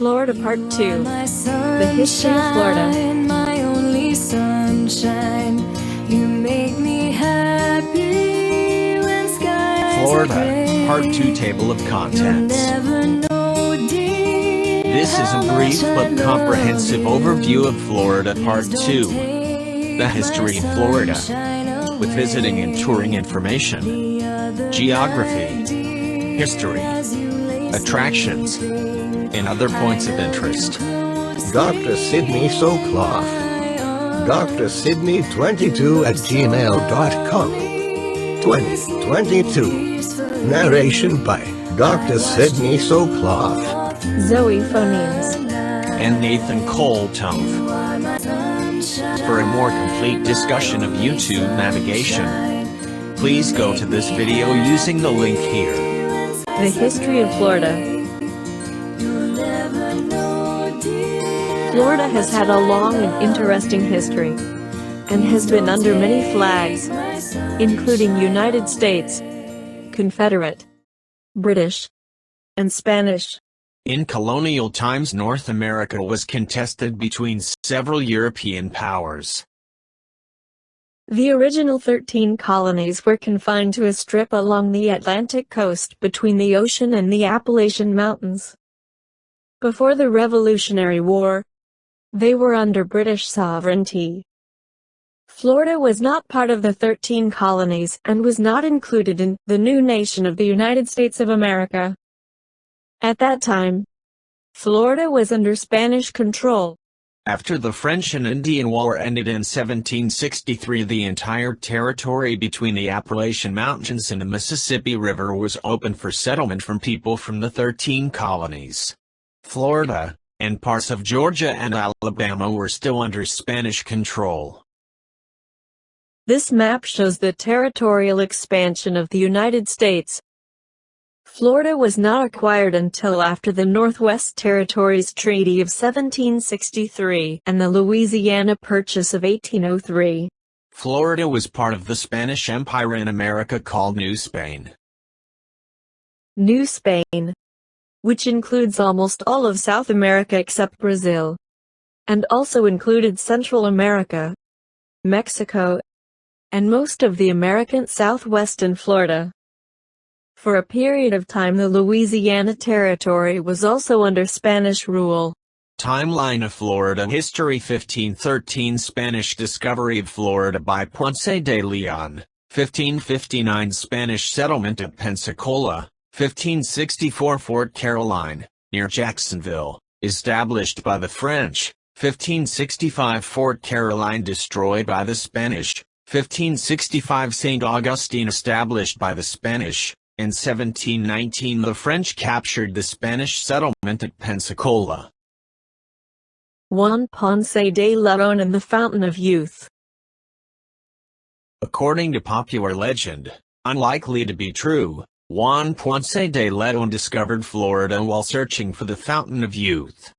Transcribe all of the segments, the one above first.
Florida Part 2. The History of Florida. My only sunshine, you make me happy when skies Florida, are gray. Part 2 Table of Contents. Never know, dear, This is a brief but comprehensive overview of Florida Part 2. The history of Florida, with visiting and touring information, geography, history, attractions, and other points of interest. Dr. Sydney Soclof. Dr. Sydney 22 at gmail.com. 2022. Narration by Dr. Sydney Soclof. Zoe Phonemes. And Nathan Cole Tove. For a more complete discussion of YouTube navigation, please go to this video using the link here. The History of Florida. Florida has had a long and interesting history, and has been under many flags, including United States, Confederate, British, and Spanish. In colonial times, North America was contested between several European powers. The original 13 colonies were confined to a strip along the Atlantic coast between the ocean and the Appalachian Mountains. Before the Revolutionary War, they were under British sovereignty. Florida was not part of the 13 colonies and was not included in the new nation of the United States of America. At that time, Florida was under Spanish control. After the French and Indian War ended in 1763, the entire territory between the Appalachian Mountains and the Mississippi River was open for settlement from people from the 13 colonies. Florida, and parts of Georgia and Alabama were still under Spanish control. This map shows the territorial expansion of the United States. Florida was not acquired until after the Northwest Territories Treaty of 1763 and the Louisiana Purchase of 1803. Florida was part of the Spanish Empire in America called New Spain. New Spain, which includes almost all of South America except Brazil, and also included Central America, Mexico, and most of the American Southwest and Florida. For a period of time, the Louisiana Territory was also under Spanish rule. Timeline of Florida history: 1513 Spanish discovery of Florida by Ponce de Leon, 1559 Spanish settlement at Pensacola, 1564 Fort Caroline, near Jacksonville, established by the French, 1565 Fort Caroline destroyed by the Spanish, 1565 St. Augustine established by the Spanish. In 1719 the French captured the Spanish settlement at Pensacola. Juan Ponce de Leon and the Fountain of Youth. According to popular legend, unlikely to be true, Juan Ponce de Leon discovered Florida while searching for the Fountain of Youth.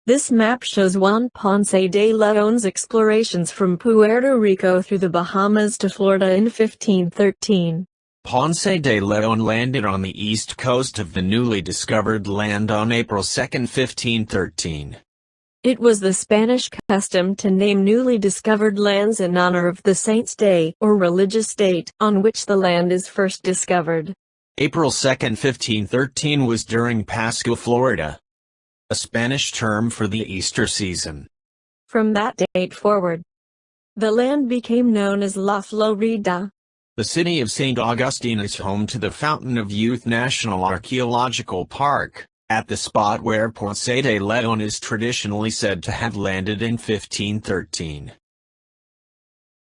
This map shows Juan Ponce de Leon's explorations from Puerto Rico through the Bahamas to Florida in 1513. Ponce de Leon landed on the east coast of the newly discovered land on April 2, 1513. It was the Spanish custom to name newly discovered lands in honor of the saint's day or religious date on which the land is first discovered. April 2, 1513 was during Pascua, Florida, a Spanish term for the Easter season. From that date forward, the land became known as La Florida. The city of St. Augustine is home to the Fountain of Youth National Archaeological Park, at the spot where Ponce de Leon is traditionally said to have landed in 1513.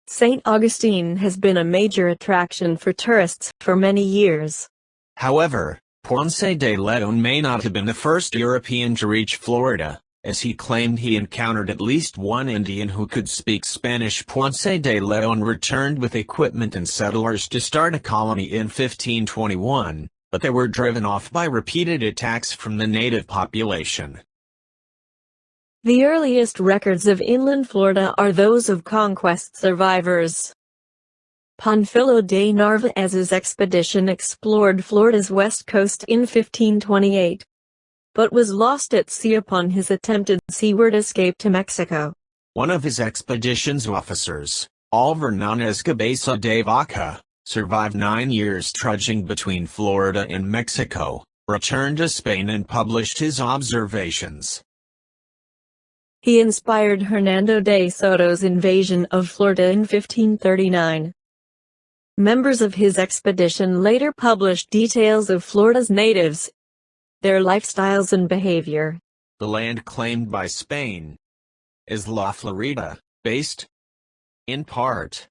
St. Augustine has been a major attraction for tourists for many years. However, Ponce de Leon may not have been the first European to reach Florida, as he claimed he encountered at least one Indian who could speak Spanish. Ponce de Leon returned with equipment and settlers to start a colony in 1521, but they were driven off by repeated attacks from the native population. The earliest records of inland Florida are those of conquest survivors. Panfilo de Narvaez's expedition explored Florida's west coast in 1528. but was lost at sea upon his attempted seaward escape to Mexico. One of his expedition's officers, Oliver known as Cabeza de Vaca, survived 9 years trudging between Florida and Mexico, returned to Spain and published his observations. He inspired Hernando de Soto's invasion of Florida in 1539. Members of his expedition later published details of Florida's natives, their lifestyles and behavior. The land claimed by Spain is La Florida, based, in part,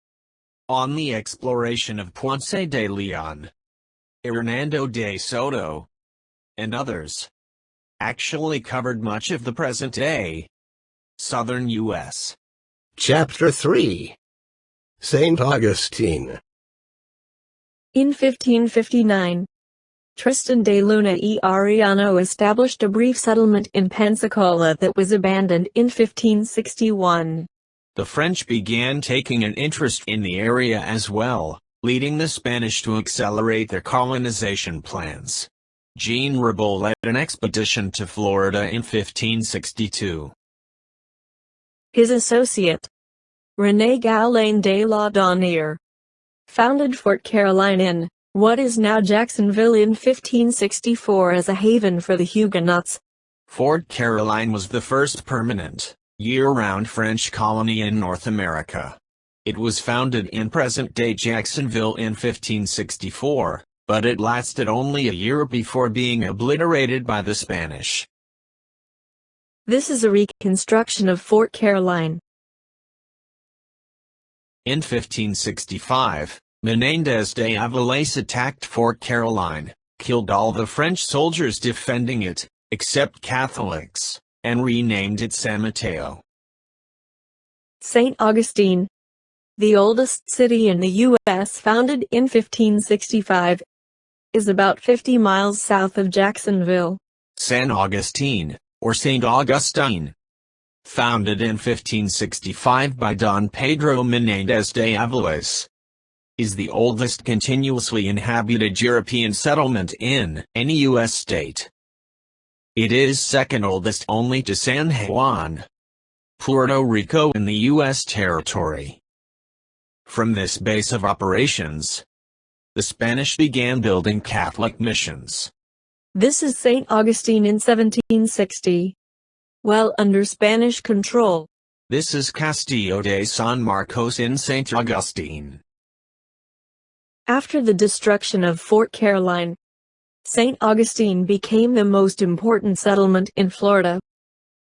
on the exploration of Ponce de Leon, Hernando de Soto, and others, actually covered much of the present-day southern U.S. Chapter 3. St. Augustine. In 1559, Tristan de Luna y Arellano established a brief settlement in Pensacola that was abandoned in 1561. The French began taking an interest in the area as well, leading the Spanish to accelerate their colonization plans. Jean Ribault led an expedition to Florida in 1562. His associate, René Galain de la Donnière, founded Fort Caroline in what is now Jacksonville in 1564 as a haven for the Huguenots. Fort Caroline was the first permanent, year-round French colony in North America. It was founded in present-day Jacksonville in 1564, but it lasted only a year before being obliterated by the Spanish. This is a reconstruction of Fort Caroline. In 1565, Menéndez de Avilés attacked Fort Caroline, killed all the French soldiers defending it, except Catholics, and renamed it San Mateo. St. Augustine, the oldest city in the U.S. founded in 1565, is about 50 miles south of Jacksonville. San Augustine, or St. Augustine, founded in 1565 by Don Pedro Menéndez de Avilés, is the oldest continuously inhabited European settlement in any U.S. state. It is second oldest only to San Juan, Puerto Rico in the U.S. territory. From this base of operations, the Spanish began building Catholic missions. This is St. Augustine in 1760. While under Spanish control. This is Castillo de San Marcos in St. Augustine. After the destruction of Fort Caroline, St. Augustine became the most important settlement in Florida.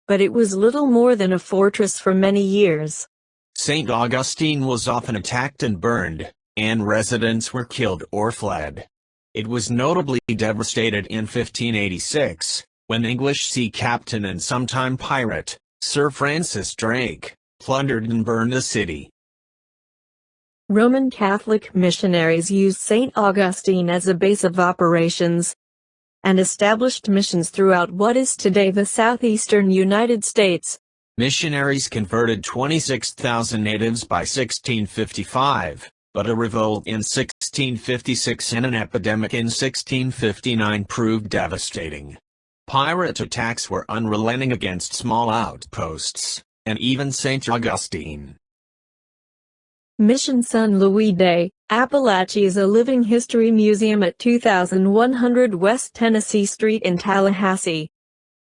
But it was little more than a fortress for many years. St. Augustine was often attacked and burned, and residents were killed or fled. It was notably devastated in 1586, when English sea captain and sometime pirate, Sir Francis Drake, plundered and burned the city. Roman Catholic missionaries used St. Augustine as a base of operations, and established missions throughout what is today the southeastern United States. Missionaries converted 26,000 natives by 1655, but a revolt in 1656 and an epidemic in 1659 proved devastating. Pirate attacks were unrelenting against small outposts, and even St. Augustine. Mission San Luis de Apalache is a living history museum at 2100 West Tennessee Street in Tallahassee,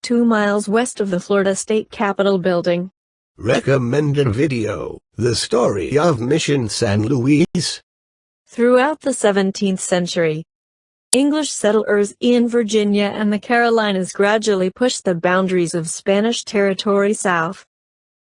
2 miles west of the Florida State Capitol building. Recommended video, The Story of Mission San Luis. Throughout the 17th century, English settlers in Virginia and the Carolinas gradually pushed the boundaries of Spanish territory south,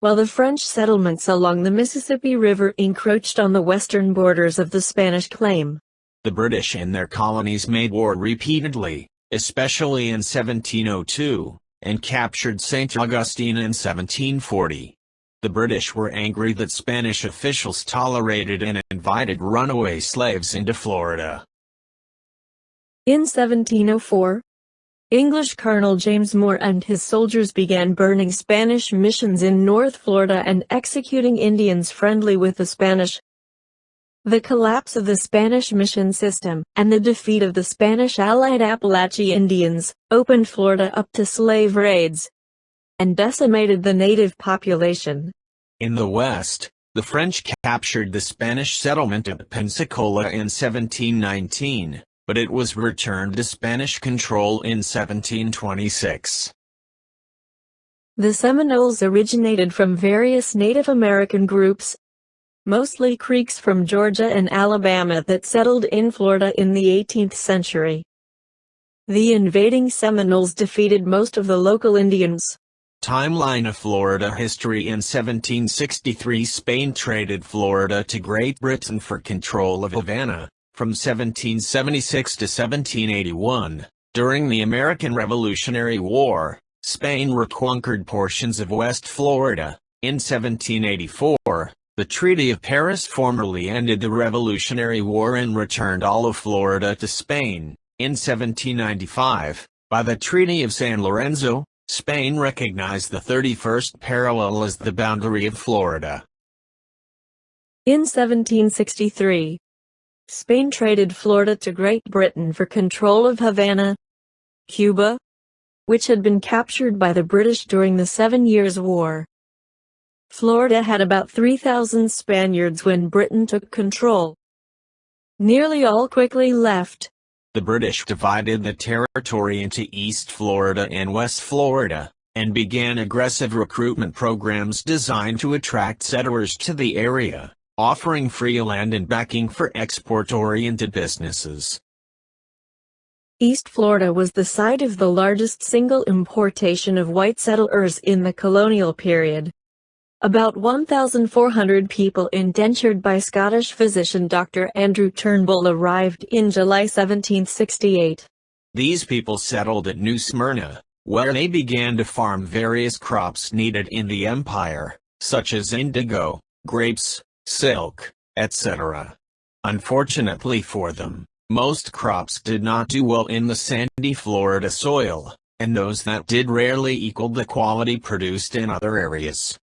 while the French settlements along the Mississippi River encroached on the western borders of the Spanish claim. The British and their colonies made war repeatedly, especially in 1702, and captured St. Augustine in 1740. The British were angry that Spanish officials tolerated and invited runaway slaves into Florida. In 1704, English Colonel James Moore and his soldiers began burning Spanish missions in North Florida and executing Indians friendly with the Spanish. The collapse of the Spanish mission system and the defeat of the Spanish allied Appalachee Indians opened Florida up to slave raids and decimated the native population. In the West, the French captured the Spanish settlement at Pensacola in 1719, but it was returned to Spanish control in 1726. The Seminoles originated from various Native American groups, mostly Creeks from Georgia and Alabama that settled in Florida in the 18th century. The invading Seminoles defeated most of the local Indians. Timeline of Florida history. In 1763, Spain traded Florida to Great Britain for control of Havana. From 1776 to 1781, during the American Revolutionary War, Spain reconquered portions of West Florida. In 1784, the Treaty of Paris formally ended the Revolutionary War and returned all of Florida to Spain. In 1795, by the Treaty of San Lorenzo, Spain recognized the 31st parallel as the boundary of Florida. In 1763, Spain traded Florida to Great Britain for control of Havana, Cuba, which had been captured by the British during the 7 Years' War. Florida had about 3,000 Spaniards when Britain took control. Nearly all quickly left. The British divided the territory into East Florida and West Florida, and began aggressive recruitment programs designed to attract settlers to the area, offering free land and backing for export-oriented businesses. East Florida was the site of the largest single importation of white settlers in the colonial period. About 1,400 people indentured by Scottish physician Dr. Andrew Turnbull arrived in July 1768. These people settled at New Smyrna, where they began to farm various crops needed in the empire, such as indigo, grapes, silk, etc. Unfortunately for them, most crops did not do well in the sandy Florida soil, and those that did rarely equaled the quality produced in other areas.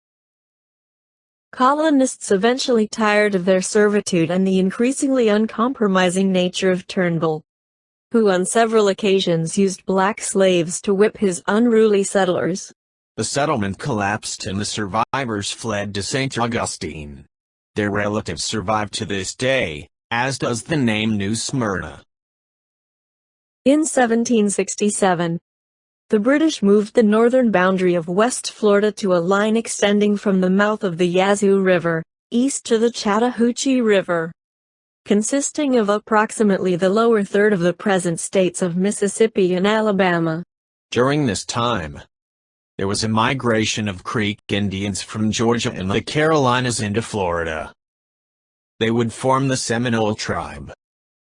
Colonists eventually tired of their servitude and the increasingly uncompromising nature of Turnbull, who on several occasions used black slaves to whip his unruly settlers. The settlement collapsed and the survivors fled to St. Augustine. Their relatives survive to this day, as does the name New Smyrna. In 1767, the British moved the northern boundary of West Florida to a line extending from the mouth of the Yazoo River, east to the Chattahoochee River, consisting of approximately the lower third of the present states of Mississippi and Alabama. During this time, there was a migration of Creek Indians from Georgia and the Carolinas into Florida. They would form the Seminole tribe.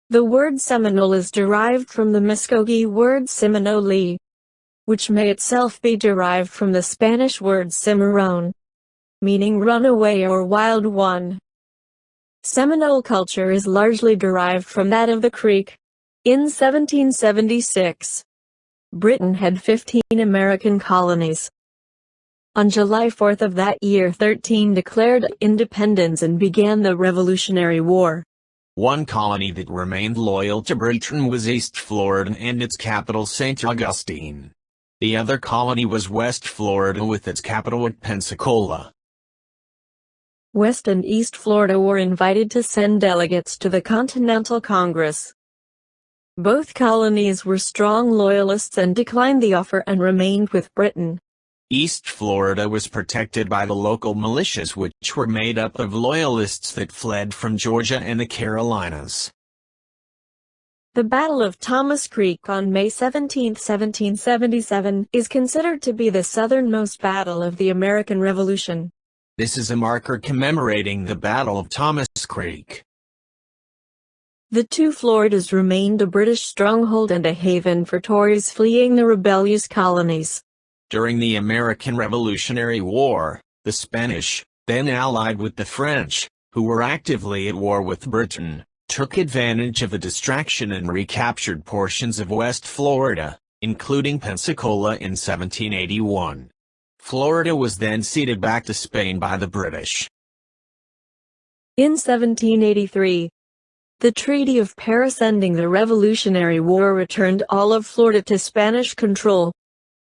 The word Seminole is derived from the Muskogee word Seminole, which may itself be derived from the Spanish word cimarron, meaning runaway or wild one. Seminole culture is largely derived from that of the Creek. In 1776, Britain had 15 American colonies. On July 4th of that year 13 declared independence and began the Revolutionary War. One colony that remained loyal to Britain was East Florida and its capital St. Augustine. The other colony was West Florida with its capital at Pensacola. West and East Florida were invited to send delegates to the Continental Congress. Both colonies were strong loyalists and declined the offer and remained with Britain. East Florida was protected by the local militias, which were made up of loyalists that fled from Georgia and the Carolinas. The Battle of Thomas Creek on May 17, 1777, is considered to be the southernmost battle of the American Revolution. This is a marker commemorating the Battle of Thomas Creek. The two Floridas remained a British stronghold and a haven for Tories fleeing the rebellious colonies. During the American Revolutionary War, the Spanish, then allied with the French, who were actively at war with Britain, took advantage of the distraction and recaptured portions of West Florida, including Pensacola in 1781. Florida was then ceded back to Spain by the British. In 1783, the Treaty of Paris ending the Revolutionary War returned all of Florida to Spanish control,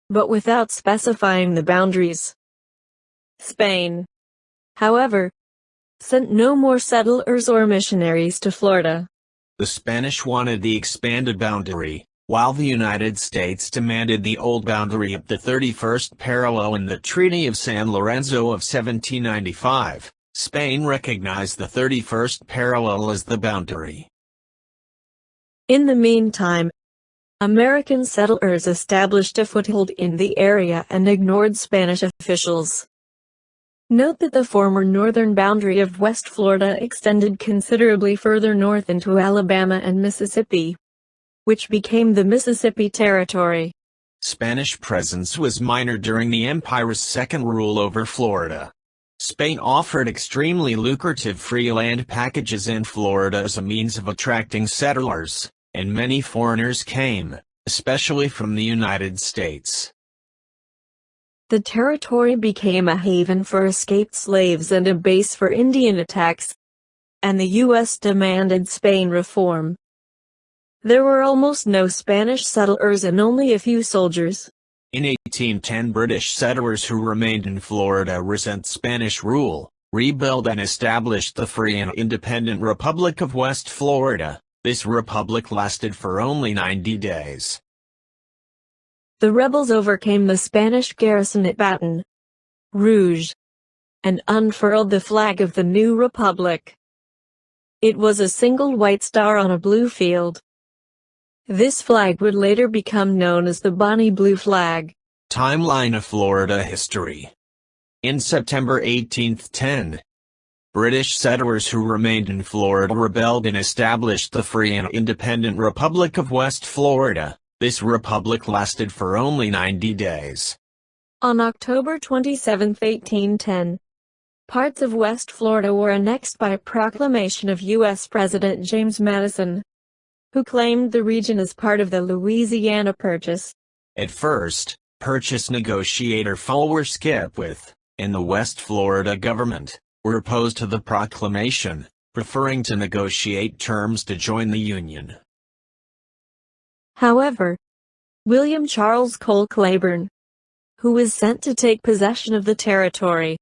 but without specifying the boundaries. Spain, however, sent no more settlers or missionaries to Florida. The Spanish wanted the expanded boundary, while the United States demanded the old boundary at the 31st parallel in the Treaty of San Lorenzo of 1795. Spain recognized the 31st parallel as the boundary. In the meantime, American settlers established a foothold in the area and ignored Spanish officials. Note that the former northern boundary of West Florida extended considerably further north into Alabama and Mississippi, which became the Mississippi Territory. Spanish presence was minor during the empire's second rule over Florida. Spain offered extremely lucrative free land packages in Florida as a means of attracting settlers, and many foreigners came, especially from the United States. The territory became a haven for escaped slaves and a base for Indian attacks, and the U.S. demanded Spain reform. There were almost no Spanish settlers and only a few soldiers. In 1810, British settlers who remained in Florida resent Spanish rule, rebuilt and established the free and independent Republic of West Florida. This republic lasted for only 90 days. The rebels overcame the Spanish garrison at Baton Rouge and unfurled the flag of the new republic. It was a single white star on a blue field. This flag would later become known as the Bonnie Blue Flag. Timeline of Florida history. In September 1810, British settlers who remained in Florida rebelled and established the free and independent Republic of West Florida. This republic lasted for only 90 days. On October 27, 1810, parts of West Florida were annexed by proclamation of U.S. President James Madison, who claimed the region as part of the Louisiana Purchase. At first, purchase negotiator Fulwer Skipwith, and the West Florida government, were opposed to the proclamation, preferring to negotiate terms to join the Union. However, William Charles Cole Claiborne, who was sent to take possession of the territory,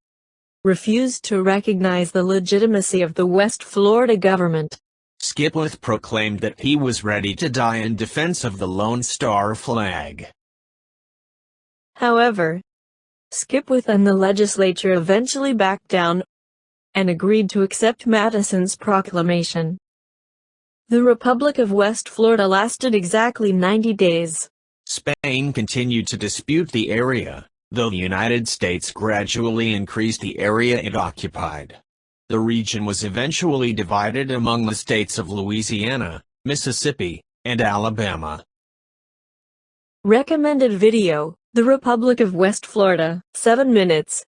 refused to recognize the legitimacy of the West Florida government. Skipwith proclaimed that he was ready to die in defense of the Lone Star flag. However, Skipwith and the legislature eventually backed down and agreed to accept Madison's proclamation. The Republic of West Florida lasted exactly 90 days. Spain continued to dispute the area, though the United States gradually increased the area it occupied. The region was eventually divided among the states of Louisiana, Mississippi, and Alabama. Recommended video: The Republic of West Florida, 7 minutes,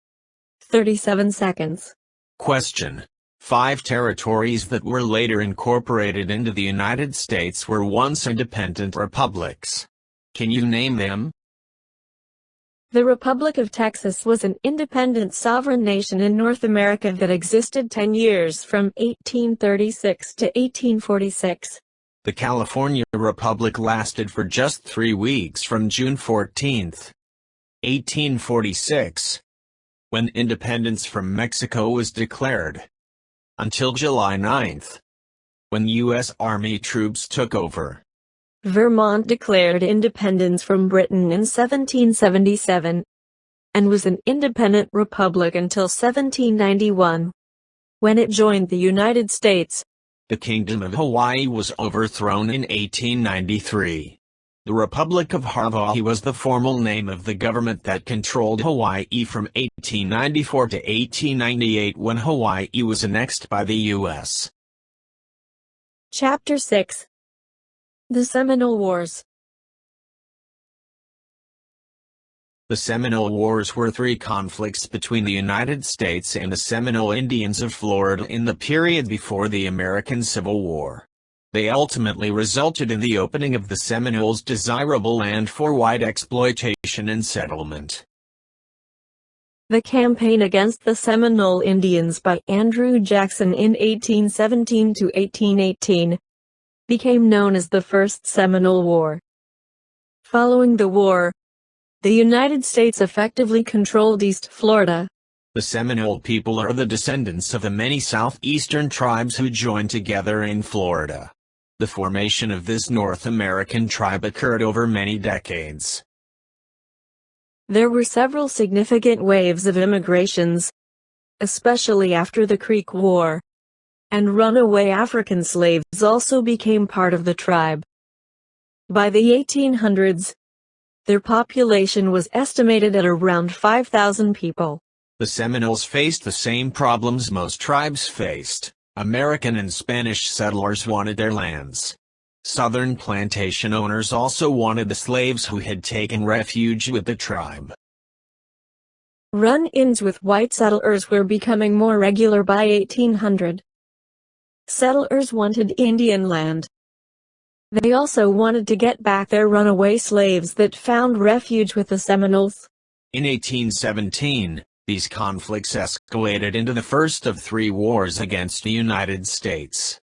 37 seconds. Question: 5 territories that were later incorporated into the United States were once independent republics. Can you name them? The Republic of Texas was an independent sovereign nation in North America that existed 10 years from 1836 to 1846. The California Republic lasted for just 3 weeks from June 14, 1846, when independence from Mexico was declared, until July 9, when U.S. Army troops took over. Vermont declared independence from Britain in 1777, and was an independent republic until 1791, when it joined the United States. The Kingdom of Hawaii was overthrown in 1893. The Republic of Hawaii was the formal name of the government that controlled Hawaii from 1894 to 1898, when Hawaii was annexed by the U.S. Chapter 6: The Seminole Wars. The Seminole Wars were 3 conflicts between the United States and the Seminole Indians of Florida in the period before the American Civil War. They ultimately resulted in the opening of the Seminoles' desirable land for white exploitation and settlement. The campaign against the Seminole Indians by Andrew Jackson in 1817 to 1818 became known as the First Seminole War. Following the war, the United States effectively controlled East Florida. The Seminole people are the descendants of the many southeastern tribes who joined together in Florida. The formation of this North American tribe occurred over many decades. There were several significant waves of immigrations, especially after the Creek War, and runaway African slaves also became part of the tribe. By the 1800s, their population was estimated at around 5,000 people. The Seminoles faced the same problems most tribes faced. American and Spanish settlers wanted their lands. Southern plantation owners also wanted the slaves who had taken refuge with the tribe. Run-ins with white settlers were becoming more regular by 1800. Settlers wanted Indian land. They also wanted to get back their runaway slaves that found refuge with the Seminoles. In 1817, these conflicts escalated into the first of three wars against the United States.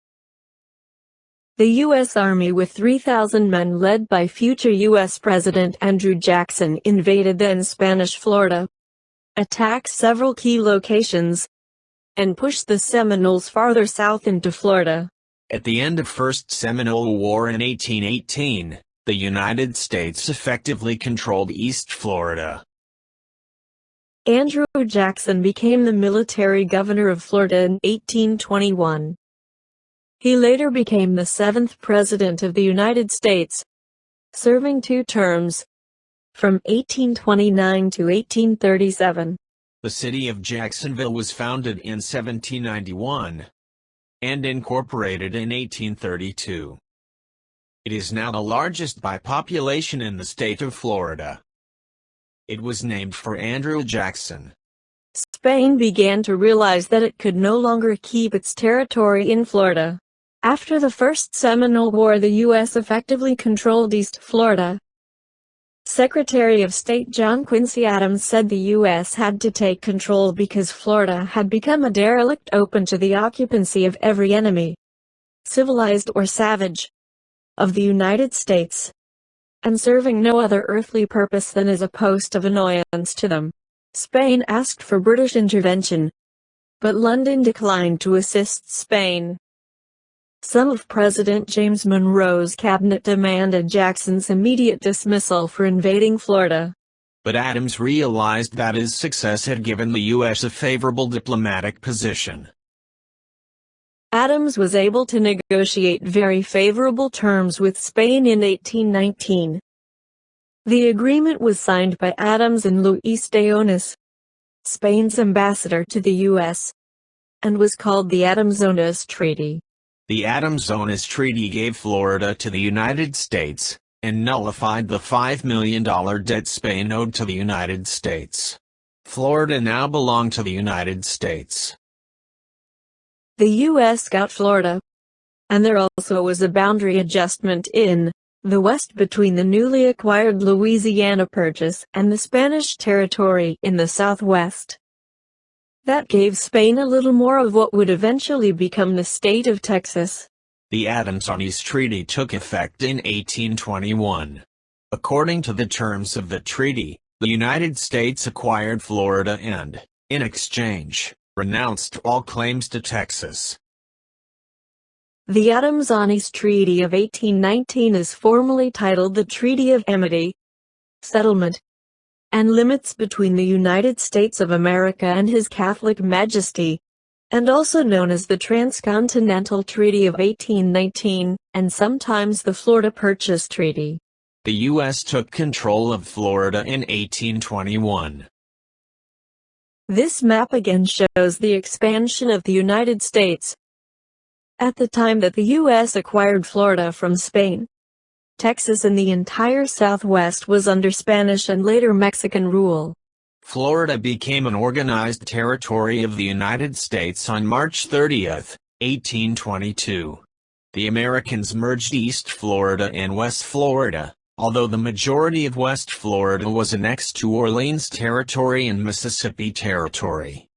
The U.S. Army with 3,000 men led by future U.S. President Andrew Jackson invaded then Spanish Florida, attacked several key locations, and pushed the Seminoles farther south into Florida. At the end of First Seminole War in 1818, the United States effectively controlled East Florida. Andrew Jackson became the military governor of Florida in 1821. He later became the 7th President of the United States, serving 2 terms, from 1829 to 1837. The city of Jacksonville was founded in 1791 and incorporated in 1832. It is now the largest by population in the state of Florida. It was named for Andrew Jackson. Spain began to realize that it could no longer keep its territory in Florida. After the First Seminole War, the U.S. effectively controlled East Florida. Secretary of State John Quincy Adams said the U.S. had to take control because Florida had become a derelict open to the occupancy of every enemy, civilized or savage, of the United States, and serving no other earthly purpose than as a post of annoyance to them. Spain asked for British intervention, but London declined to assist Spain. Some of President James Monroe's cabinet demanded Jackson's immediate dismissal for invading Florida. But Adams realized that his success had given the U.S. a favorable diplomatic position. Adams was able to negotiate very favorable terms with Spain in 1819. The agreement was signed by Adams and Luis de Onis, Spain's ambassador to the U.S., and was called the Adams-Onis Treaty. The Adams-Onis Treaty gave Florida to the United States, and nullified the $5 million debt Spain owed to the United States. Florida now belonged to the United States. The U.S. got Florida, and there also was a boundary adjustment in the West between the newly acquired Louisiana Purchase and the Spanish territory in the Southwest. That gave Spain a little more of what would eventually become the state of Texas. The Adams-Onis Treaty took effect in 1821. According to the terms of the treaty, the United States acquired Florida and, in exchange, renounced all claims to Texas. The Adams-Onis Treaty of 1819 is formally titled the Treaty of Amity, Settlement, and Limits between the United States of America and His Catholic Majesty, and also known as the Transcontinental Treaty of 1819, and sometimes the Florida Purchase Treaty. The U.S. took control of Florida in 1821. This map again shows the expansion of the United States. At the time that the U.S. acquired Florida from Spain, Texas and the entire Southwest was under Spanish and later Mexican rule. Florida became an organized territory of the United States on March 30, 1822. The Americans merged East Florida and West Florida, although the majority of West Florida was annexed to Orleans Territory and Mississippi Territory,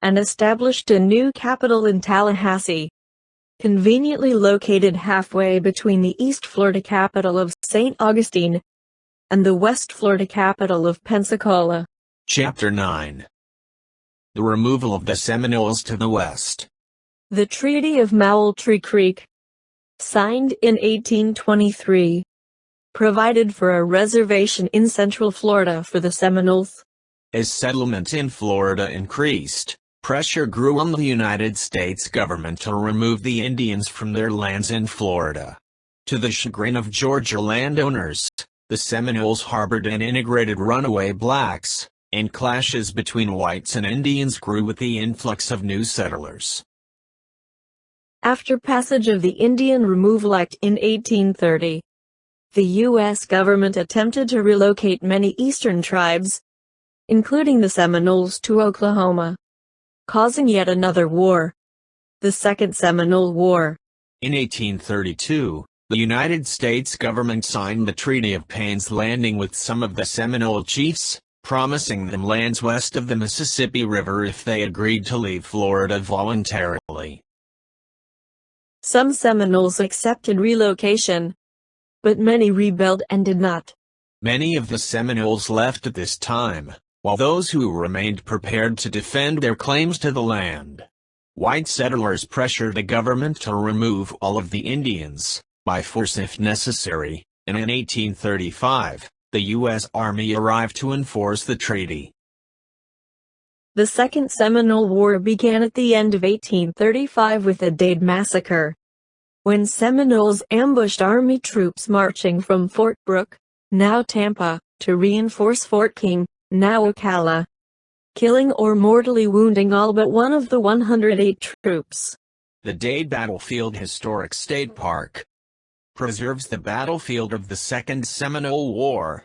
and established a new capital in Tallahassee, conveniently located halfway between the East Florida capital of St. Augustine and the West Florida capital of Pensacola. Chapter 9. The removal of the Seminoles to the west. The Treaty of Moweltree Creek, signed in 1823, provided for a reservation in Central Florida for the Seminoles. As settlement in Florida increased, pressure grew on the United States government to remove the Indians from their lands in Florida. To the chagrin of Georgia landowners, the Seminoles harbored and integrated runaway blacks, and clashes between whites and Indians grew with the influx of new settlers. After passage of the Indian Removal Act in 1830, the U.S. government attempted to relocate many eastern tribes, including the Seminoles, to Oklahoma, causing yet another war, the Second Seminole War. In 1832, the United States government signed the Treaty of Payne's Landing with some of the Seminole chiefs, promising them lands west of the Mississippi River if they agreed to leave Florida voluntarily. Some Seminoles accepted relocation, but many rebelled and did not. Many of the Seminoles left at this time, while those who remained prepared to defend their claims to the land. White settlers pressured the government to remove all of the Indians, by force if necessary, and in 1835, the U.S. Army arrived to enforce the treaty. The Second Seminole War began at the end of 1835 with the Dade Massacre, when Seminoles ambushed Army troops marching from Fort Brooke, now Tampa, to reinforce Fort King, now Ocala, killing or mortally wounding all but one of the 108 troops. The Dade Battlefield Historic State Park preserves the battlefield of the Second Seminole War,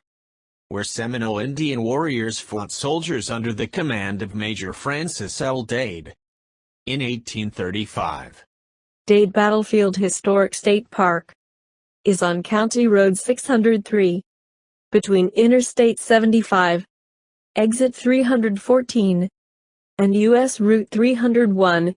where Seminole Indian warriors fought soldiers under the command of Major Francis L. Dade. In 1835, Dade Battlefield Historic State Park is on County Road 603, between Interstate 75, Exit 314, and U.S. Route 301,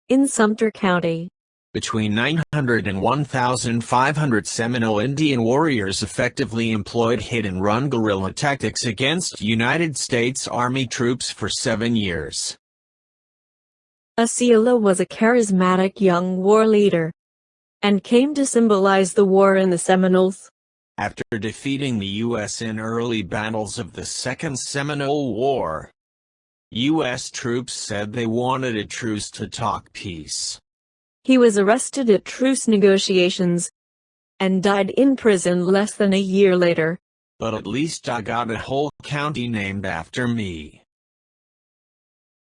in Sumter County. Between 900 and 1,500 Seminole Indian warriors effectively employed hit-and-run guerrilla tactics against United States Army troops for 7 years. Osceola was a charismatic young war leader, and came to symbolize the war in the Seminoles. After defeating the U.S. in early battles of the Second Seminole War, U.S. troops said they wanted a truce to talk peace. He was arrested at truce negotiations, and died in prison less than a year later. But at least I got a whole county named after me.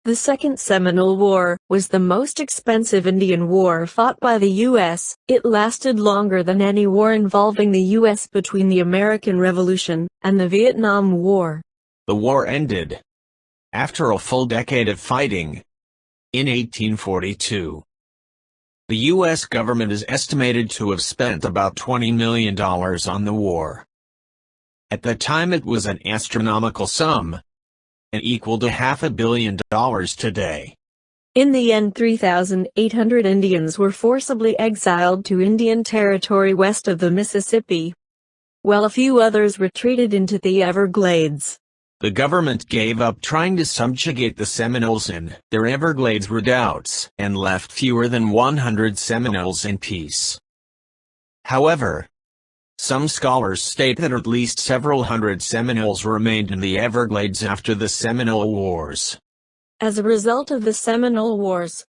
The Second Seminole War was the most expensive Indian war fought by the U.S. It lasted longer than any war involving the U.S. between the American Revolution and the Vietnam War. The war ended after a full decade of fighting in 1842. The U.S. government is estimated to have spent about $20 million on the war. At the time it was an astronomical sum, and equal to $500 million today. In the end, 3,800 Indians were forcibly exiled to Indian Territory west of the Mississippi, while a few others retreated into the Everglades. The government gave up trying to subjugate the Seminoles in their Everglades redoubts and left fewer than 100 Seminoles in peace. However, some scholars state that at least several hundred Seminoles remained in the Everglades after the Seminole Wars. As a result of the Seminole Wars,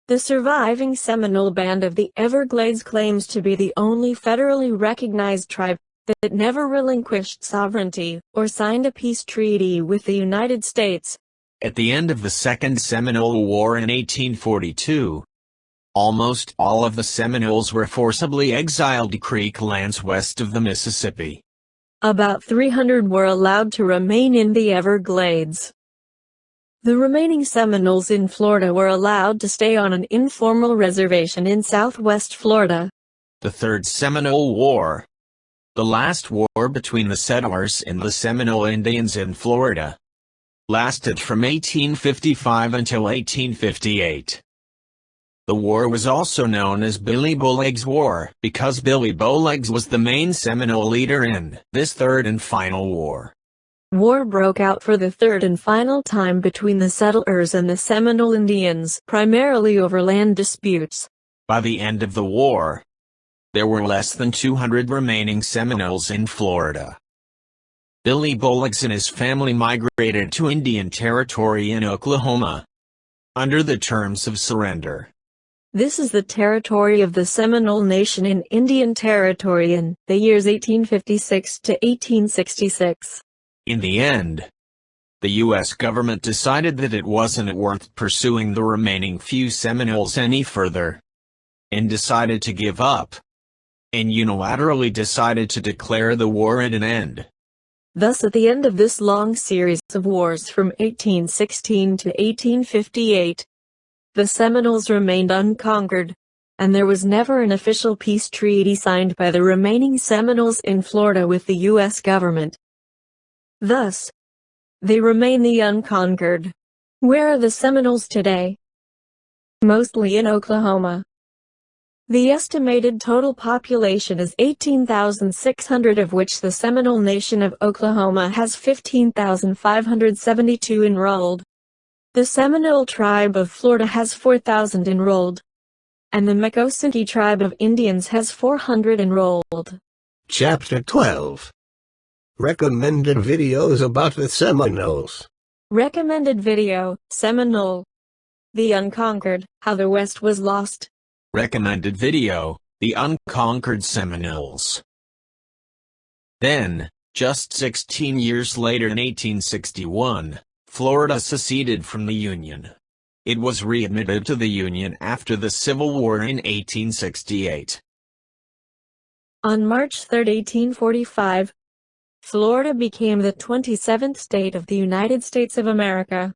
the surviving Seminole Band of the Everglades claims to be the only federally recognized tribe that never relinquished sovereignty or signed a peace treaty with the United States. At the end of the Second Seminole War in 1842, almost all of the Seminoles were forcibly exiled to Creek lands west of the Mississippi. About 300 were allowed to remain in the Everglades. The remaining Seminoles in Florida were allowed to stay on an informal reservation in southwest Florida. The Third Seminole War, The last war between the settlers and the Seminole Indians in Florida lasted from 1855 until 1858. The war was also known as Billy Bowlegs War because Billy Bowlegs was the main Seminole leader in this third and final war. War broke out for the third and final time between the settlers and the Seminole Indians, primarily over land disputes. By the end of the war, there were less than 200 remaining Seminoles in Florida. Billy Bowlegs and his family migrated to Indian Territory in Oklahoma under the terms of surrender. This is the territory of the Seminole Nation in Indian Territory in the years 1856 to 1866. In the end, the U.S. government decided that it wasn't worth pursuing the remaining few Seminoles any further, and decided to give up, and unilaterally decided to declare the war at an end. Thus at the end of this long series of wars from 1816 to 1858, the Seminoles remained unconquered, and there was never an official peace treaty signed by the remaining Seminoles in Florida with the U.S. government. Thus, they remain the unconquered. Where are the Seminoles today? Mostly in Oklahoma. The estimated total population is 18,600, of which the Seminole Nation of Oklahoma has 15,572 enrolled. The Seminole Tribe of Florida has 4,000 enrolled. And the Miccosukee Tribe of Indians has 400 enrolled. Chapter 12. Recommended videos about the Seminoles. Recommended video, Seminole. The Unconquered, How the West Was Lost. Recommended video, The Unconquered Seminoles. Then, just 16 years later in 1861, Florida seceded from the Union. It was readmitted to the Union after the Civil War in 1868. On March 3, 1845, Florida became the 27th state of the United States of America.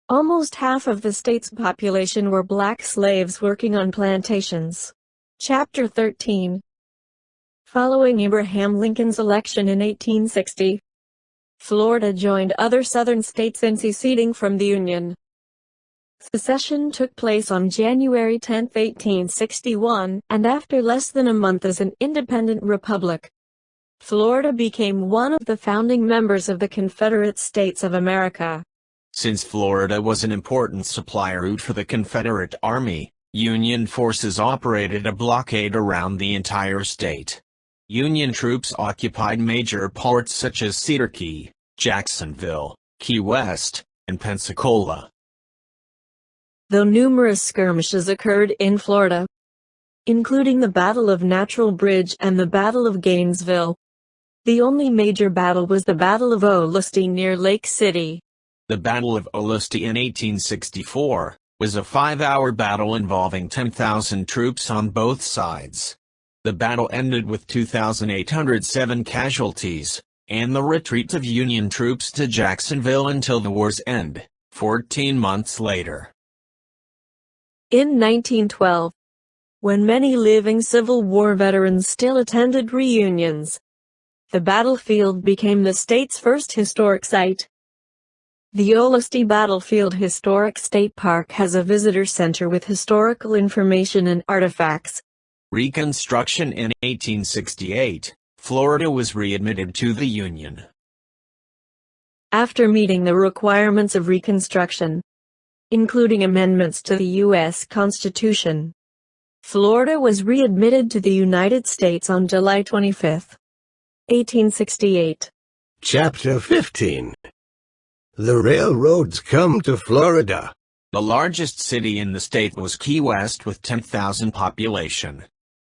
Almost half of the state's population were black slaves working on plantations. Chapter 13. Following Abraham Lincoln's election in 1860, Florida joined other southern states in seceding from the Union. Secession took place on January 10, 1861, and after less than a month as an independent republic, Florida became one of the founding members of the Confederate States of America. Since Florida was an important supply route for the Confederate Army, Union forces operated a blockade around the entire state. Union troops occupied major ports such as Cedar Key, Jacksonville, Key West, and Pensacola. Though numerous skirmishes occurred in Florida, including the Battle of Natural Bridge and the Battle of Gainesville, the only major battle was the Battle of Olustee near Lake City. The Battle of Olustee in 1864 was a 5-hour battle involving 10,000 troops on both sides. The battle ended with 2,807 casualties, and the retreat of Union troops to Jacksonville until the war's end, 14 months later. In 1912, when many living Civil War veterans still attended reunions, the battlefield became the state's first historic site. The Olustee Battlefield Historic State Park has a visitor center with historical information and artifacts. Reconstruction in 1868, Florida was readmitted to the Union. After meeting the requirements of Reconstruction, including amendments to the U.S. Constitution, Florida was readmitted to the United States on July 25, 1868. Chapter 15. The railroads come to Florida. The largest city in the state was Key West with 10,000 population.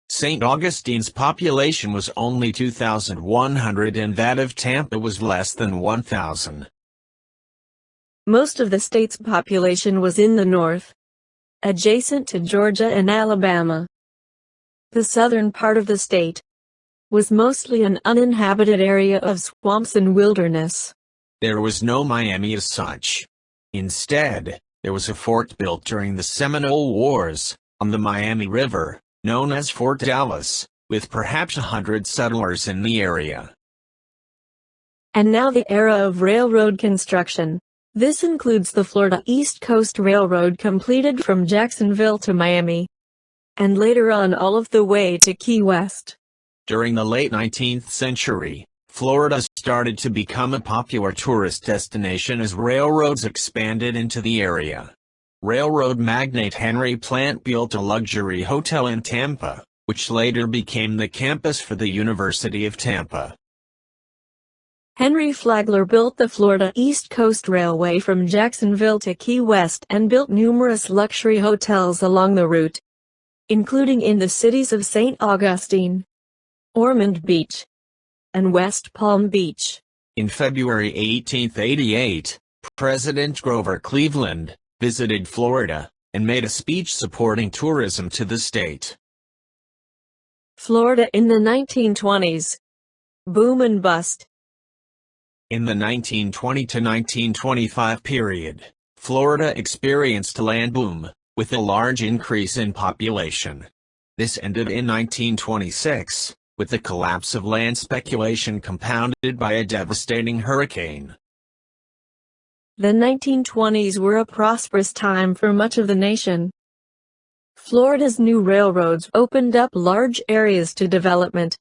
St. Augustine's population was only 2,100 and that of Tampa was less than 1,000. Most of the state's population was in the north, adjacent to Georgia and Alabama. The southern part of the state was mostly an uninhabited area of swamps and wilderness. There was no Miami as such. Instead, there was a fort built during the Seminole Wars, on the Miami River, known as Fort Dallas, with perhaps 100 settlers in the area. And now the era of railroad construction. This includes the Florida East Coast Railroad, completed from Jacksonville to Miami, and later on all of the way to Key West. During the late 19th century, Florida started to become a popular tourist destination as railroads expanded into the area. Railroad magnate Henry Plant built a luxury hotel in Tampa, which later became the campus for the University of Tampa. Henry Flagler built the Florida East Coast Railway from Jacksonville to Key West and built numerous luxury hotels along the route, including in the cities of St. Augustine, Ormond Beach, and West Palm Beach. In February 1888, President Grover Cleveland visited Florida and made a speech supporting tourism to the state. Florida in the 1920s. Boom and bust. In the 1920 to 1925 period, Florida experienced a land boom, with a large increase in population. This ended in 1926, with the collapse of land speculation compounded by a devastating hurricane. The 1920s were a prosperous time for much of the nation. Florida's new railroads opened up large areas to development,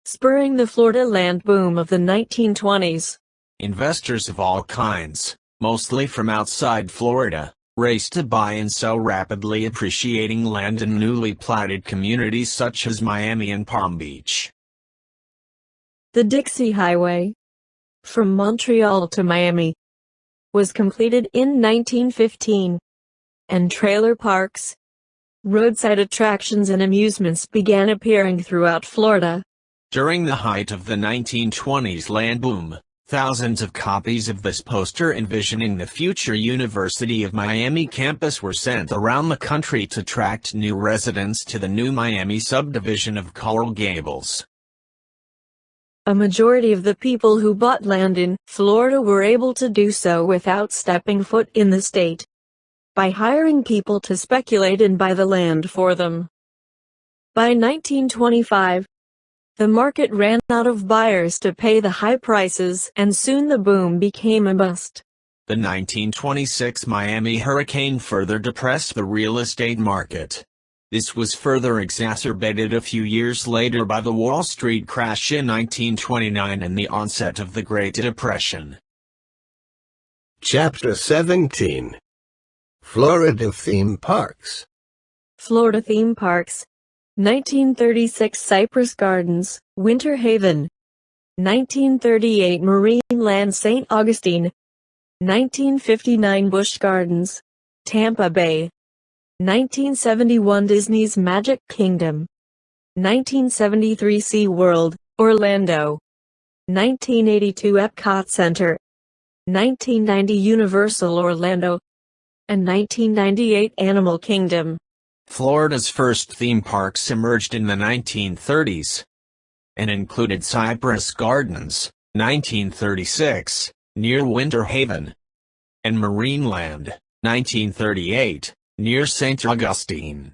spurring the Florida land boom of the 1920s. Investors of all kinds, mostly from outside Florida, raced to buy and sell rapidly appreciating land in newly platted communities such as Miami and Palm Beach. The Dixie Highway, from Montreal to Miami, was completed in 1915, and trailer parks, roadside attractions and amusements began appearing throughout Florida. During the height of the 1920s land boom, thousands of copies of this poster envisioning the future University of Miami campus were sent around the country to attract new residents to the new Miami subdivision of Coral Gables. A majority of the people who bought land in Florida were able to do so without stepping foot in the state, by hiring people to speculate and buy the land for them. By 1925, the market ran out of buyers to pay the high prices, and soon the boom became a bust. The 1926 Miami hurricane further depressed the real estate market. This was further exacerbated a few years later by the Wall Street crash in 1929 and the onset of the Great Depression. Chapter 17. Florida Theme Parks. Florida Theme Parks. 1936 Cypress Gardens, Winter Haven. 1938 Marine Land St. Augustine. 1959 Busch Gardens, Tampa Bay. 1971 Disney's Magic Kingdom. 1973 SeaWorld, Orlando. 1982 Epcot Center. 1990 Universal Orlando. And 1998 Animal Kingdom. Florida's first theme parks emerged in the 1930s and included Cypress Gardens, 1936, near Winter Haven, and Marineland, 1938, near St. Augustine.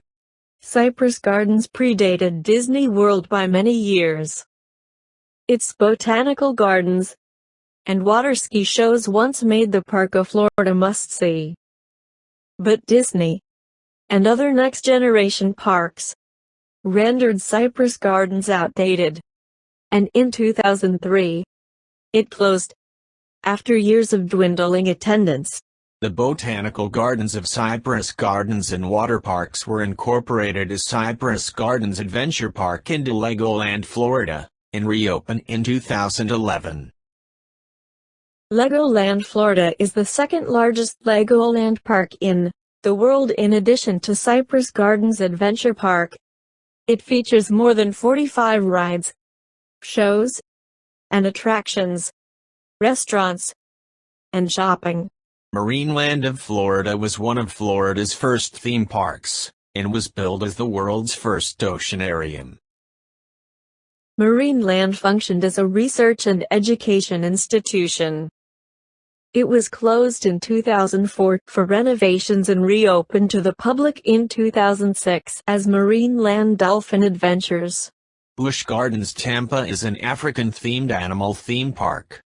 Cypress Gardens predated Disney World by many years. Its botanical gardens and water ski shows once made the park a Florida must-see. But Disney and other next-generation parks rendered Cypress Gardens outdated, and in 2003, it closed after years of dwindling attendance. The botanical gardens of Cypress Gardens and water parks were incorporated as Cypress Gardens Adventure Park into Legoland, Florida, and reopened in 2011. Legoland, Florida is the second largest Legoland park in the world in addition to Cypress Gardens Adventure Park. It features more than 45 rides, shows, and attractions, restaurants, and shopping. Marineland of Florida was one of Florida's first theme parks, and was billed as the world's first oceanarium. Marineland functioned as a research and education institution. It was closed in 2004 for renovations and reopened to the public in 2006 as Marineland Dolphin Adventures. Busch Gardens Tampa is an African-themed animal theme park.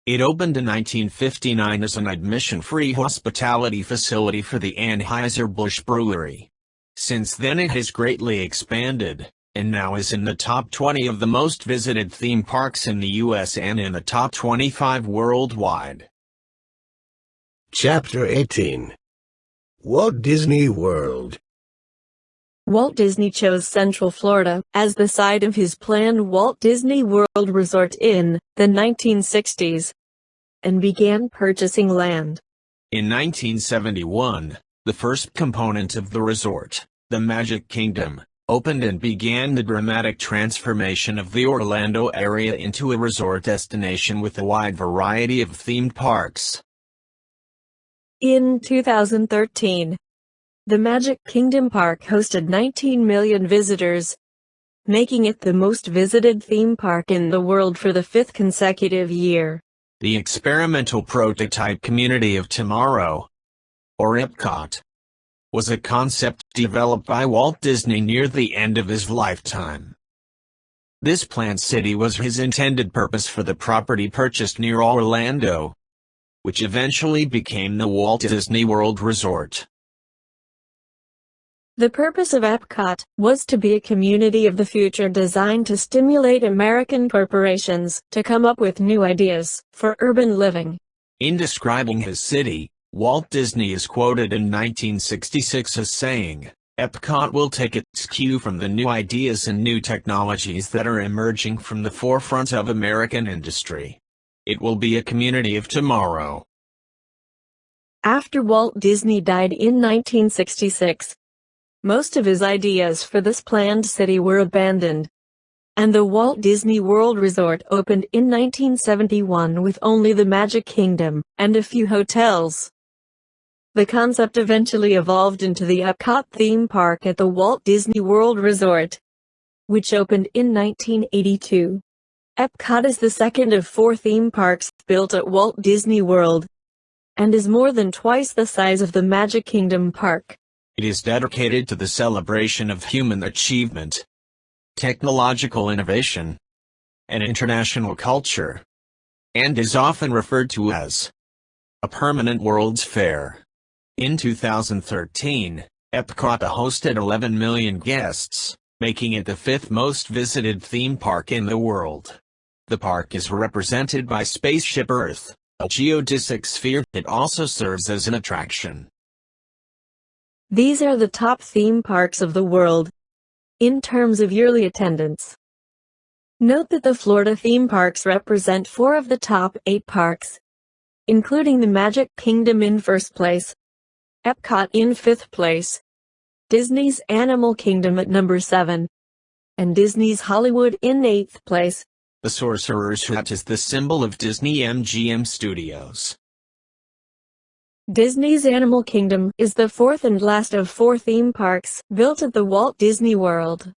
It opened in 1959 as an admission-free hospitality facility for the Anheuser-Busch Brewery. Since then it has greatly expanded, and now is in the top 20 of the most visited theme parks in the U.S. and in the top 25 worldwide. Chapter 18. Walt Disney World. Walt Disney chose Central Florida as the site of his planned Walt Disney World Resort in the 1960s and began purchasing land. In 1971, the first component of the resort, the Magic Kingdom, opened and began the dramatic transformation of the Orlando area into a resort destination with a wide variety of themed parks. In 2013, the Magic Kingdom Park hosted 19 million visitors, making it the most visited theme park in the world for the fifth consecutive year. The experimental prototype Community of Tomorrow, or Epcot, was a concept developed by Walt Disney near the end of his lifetime. This planned city was his intended purpose for the property purchased near Orlando, which eventually became the Walt Disney World Resort. The purpose of Epcot was to be a community of the future designed to stimulate American corporations to come up with new ideas for urban living. In describing his city, Walt Disney is quoted in 1966 as saying, "Epcot will take its cue from the new ideas and new technologies that are emerging from the forefront of American industry. It will be a community of tomorrow." After Walt Disney died in 1966, most of his ideas for this planned city were abandoned, and the Walt Disney World Resort opened in 1971 with only the Magic Kingdom and a few hotels. The concept eventually evolved into the Epcot theme park at the Walt Disney World Resort, which opened in 1982. Epcot is the second of 4 theme parks built at Walt Disney World, and is more than twice the size of the Magic Kingdom Park. It is dedicated to the celebration of human achievement, technological innovation, and international culture, and is often referred to as a permanent World's Fair. In 2013, Epcot hosted 11 million guests, making it the 5th most visited theme park in the world. The park is represented by Spaceship Earth, a geodesic sphere that also serves as an attraction. These are the top theme parks of the world in terms of yearly attendance. Note that the Florida theme parks represent 4 of the top 8 parks, including the Magic Kingdom in first place, Epcot in 5th place, Disney's Animal Kingdom at number 7, and Disney's Hollywood in 8th place. The Sorcerer's Hat is the symbol of Disney MGM Studios. Disney's Animal Kingdom is the 4th and last of 4 theme parks built at the Walt Disney World.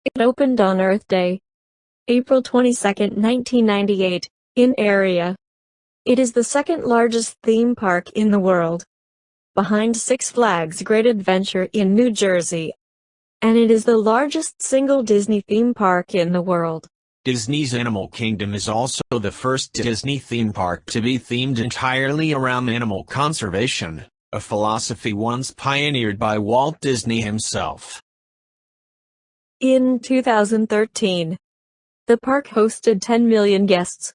It opened on Earth Day, April 22, 1998, in area. It is the second largest theme park in the world, behind Six Flags Great Adventure in New Jersey, and it is the largest single Disney theme park in the world. Disney's Animal Kingdom is also the first Disney theme park to be themed entirely around animal conservation, a philosophy once pioneered by Walt Disney himself. In 2013, the park hosted 10 million guests,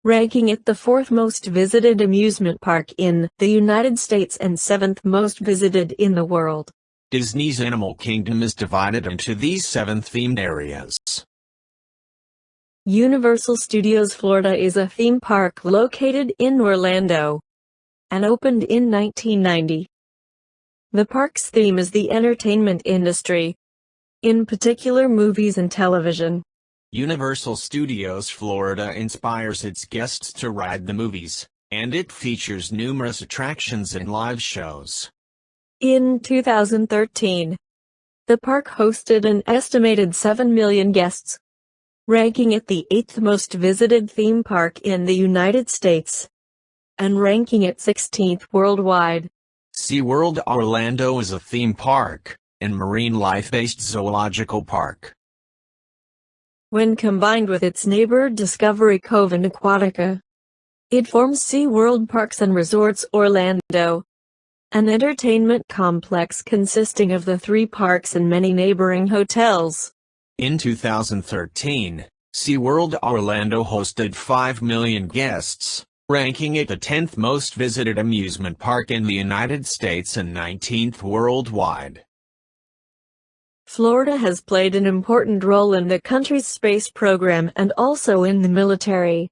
ranking it the 4th most visited amusement park in the United States and 7th most visited in the world. Disney's Animal Kingdom is divided into these 7 themed areas. Universal Studios Florida is a theme park located in Orlando and opened in 1990. The park's theme is the entertainment industry, in particular movies and television. Universal Studios Florida inspires its guests to ride the movies, and it features numerous attractions and live shows. In 2013, the park hosted an estimated 7 million guests, ranking it the 8th most visited theme park in the United States, and ranking it 16th worldwide. SeaWorld Orlando is a theme park and marine life-based zoological park. When combined with its neighbor Discovery Cove and Aquatica, it forms SeaWorld Parks and Resorts Orlando, an entertainment complex consisting of the 3 parks and many neighboring hotels. In 2013, SeaWorld Orlando hosted 5 million guests, ranking it the 10th most visited amusement park in the United States and 19th worldwide. Florida has played an important role in the country's space program and also in the military,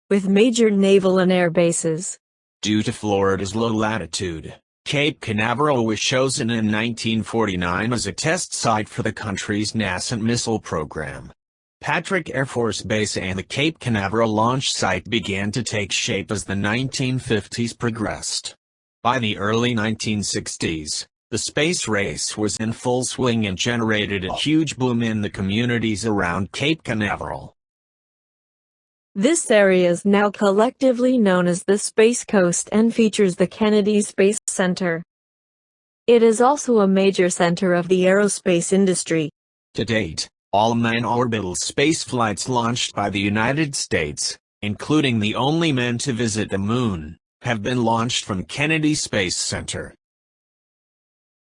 with major naval and air bases. Due to Florida's low latitude, Cape Canaveral was chosen in 1949 as a test site for the country's nascent missile program. Patrick Air Force Base and the Cape Canaveral launch site began to take shape as the 1950s progressed. By the early 1960s, the space race was in full swing and generated a huge boom in the communities around Cape Canaveral. This area is now collectively known as the Space Coast and features the Kennedy Space Center. It is also a major center of the aerospace industry. To date, all 9 orbital space flights launched by the United States, including the only men to visit the moon, have been launched from Kennedy Space Center.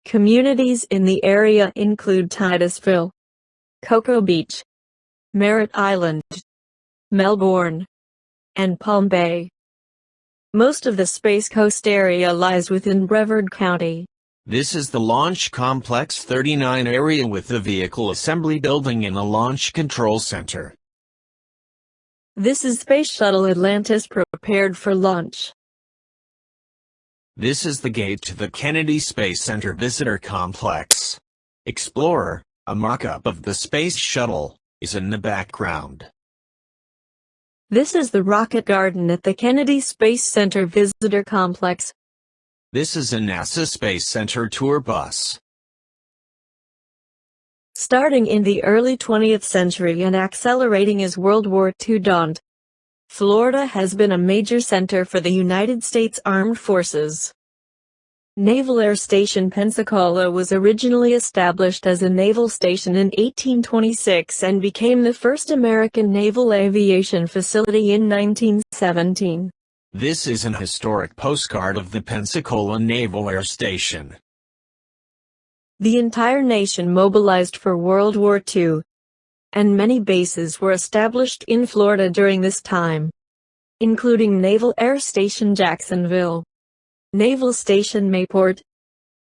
Communities in the area include Titusville, Cocoa Beach, Merritt Island, Melbourne, and Palm Bay. Most of the Space Coast area lies within Brevard County. This is the Launch Complex 39 area with the Vehicle Assembly Building and the Launch Control Center. This is Space Shuttle Atlantis prepared for launch. This is the gate to the Kennedy Space Center Visitor Complex. Explorer, a mock-up of the Space Shuttle, is in the background. This is the Rocket Garden at the Kennedy Space Center Visitor Complex. This is a NASA Space Center tour bus. Starting in the early 20th century and accelerating as World War II dawned, Florida has been a major center for the United States Armed Forces. Naval Air Station Pensacola was originally established as a naval station in 1826 and became the first American naval aviation facility in 1917. This is an historic postcard of the Pensacola Naval Air Station. The entire nation mobilized for World War II, and many bases were established in Florida during this time, including Naval Air Station Jacksonville, Naval Station Mayport,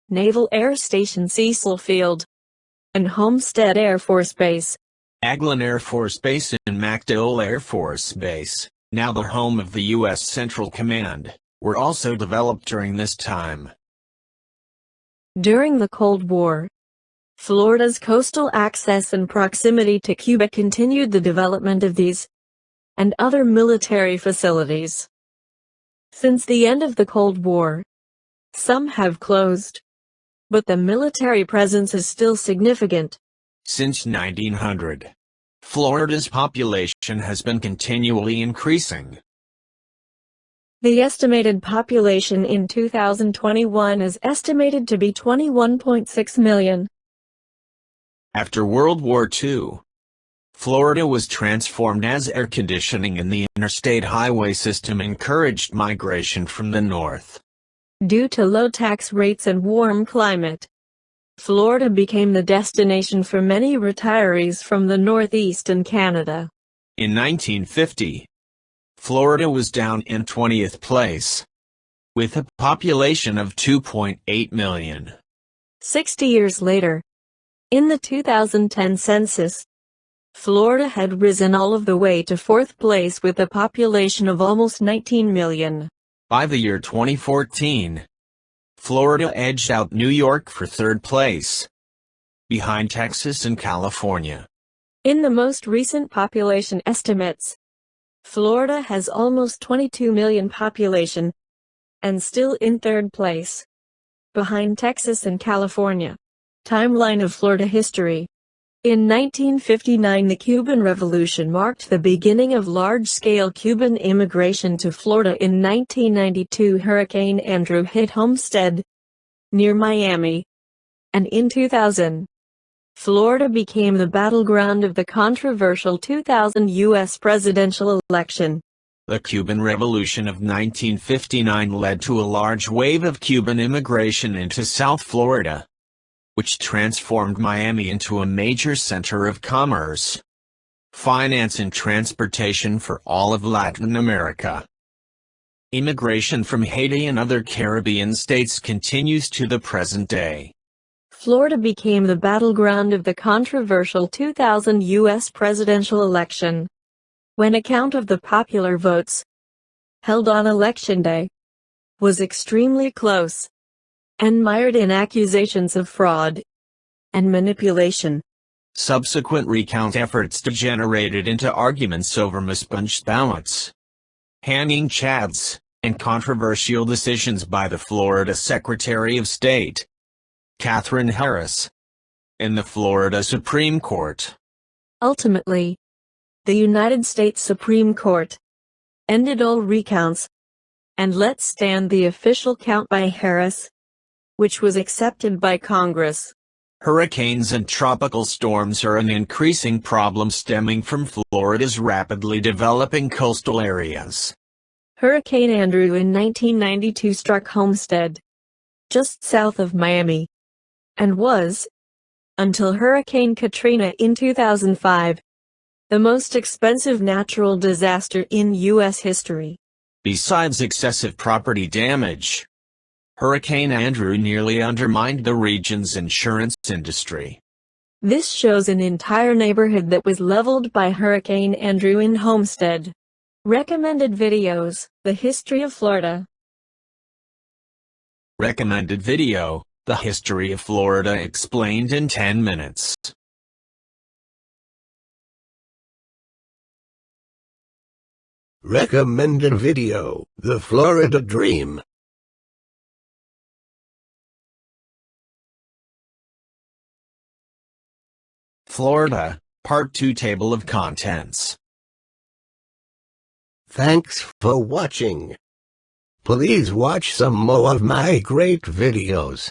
Naval Air Station Cecil Field, and Homestead Air Force Base. Aglin Air Force Base and MacDowell Air Force Base, now the home of the U.S. Central Command, were also developed during this time. During the Cold War, Florida's coastal access and proximity to Cuba continued the development of these and other military facilities. Since the end of the Cold War, some have closed, but the military presence is still significant. Since 1900, Florida's population has been continually increasing. The estimated population in 2021 is estimated to be 21.6 million. After World War II, Florida was transformed as air conditioning in the interstate highway system encouraged migration from the north. Due to low tax rates and warm climate, Florida became the destination for many retirees from the Northeast and Canada. In 1950, Florida was down in 20th place, with a population of 2.8 million. 60 years later, in the 2010 census, Florida had risen all of the way to 4th place with a population of almost 19 million. By the year 2014, Florida edged out New York for 3rd place, behind Texas and California. In the most recent population estimates, Florida has almost 22 million population, and still in 3rd place, behind Texas and California. Timeline of Florida history. In 1959, the Cuban Revolution marked the beginning of large-scale Cuban immigration to Florida. In 1992, Hurricane Andrew hit Homestead, near Miami, and in 2000, Florida became the battleground of the controversial 2000 U.S. presidential election. The Cuban Revolution of 1959 led to a large wave of Cuban immigration into South Florida, which transformed Miami into a major center of commerce, finance and transportation for all of Latin America. Immigration from Haiti and other Caribbean states continues to the present day. Florida became the battleground of the controversial 2000 U.S. presidential election, when a count of the popular votes, held on Election Day, was extremely close, and mired in accusations of fraud and manipulation. Subsequent recount efforts degenerated into arguments over mispunched ballots, hanging chads, and controversial decisions by the Florida Secretary of State, Katherine Harris, in the Florida Supreme Court. Ultimately, the United States Supreme Court ended all recounts and let stand the official count by Harris, which was accepted by Congress. Hurricanes and tropical storms are an increasing problem stemming from Florida's rapidly developing coastal areas. Hurricane Andrew in 1992 struck Homestead, just south of Miami, and was, until Hurricane Katrina in 2005, the most expensive natural disaster in U.S. history. Besides excessive property damage, Hurricane Andrew nearly undermined the region's insurance industry. This shows an entire neighborhood that was leveled by Hurricane Andrew in Homestead. Recommended videos: The History of Florida. Recommended video: The History of Florida Explained in 10 Minutes. Recommended video: The Florida Dream. Florida, Part 2 Table of Contents. Thanks for watching. Please watch some more of my great videos.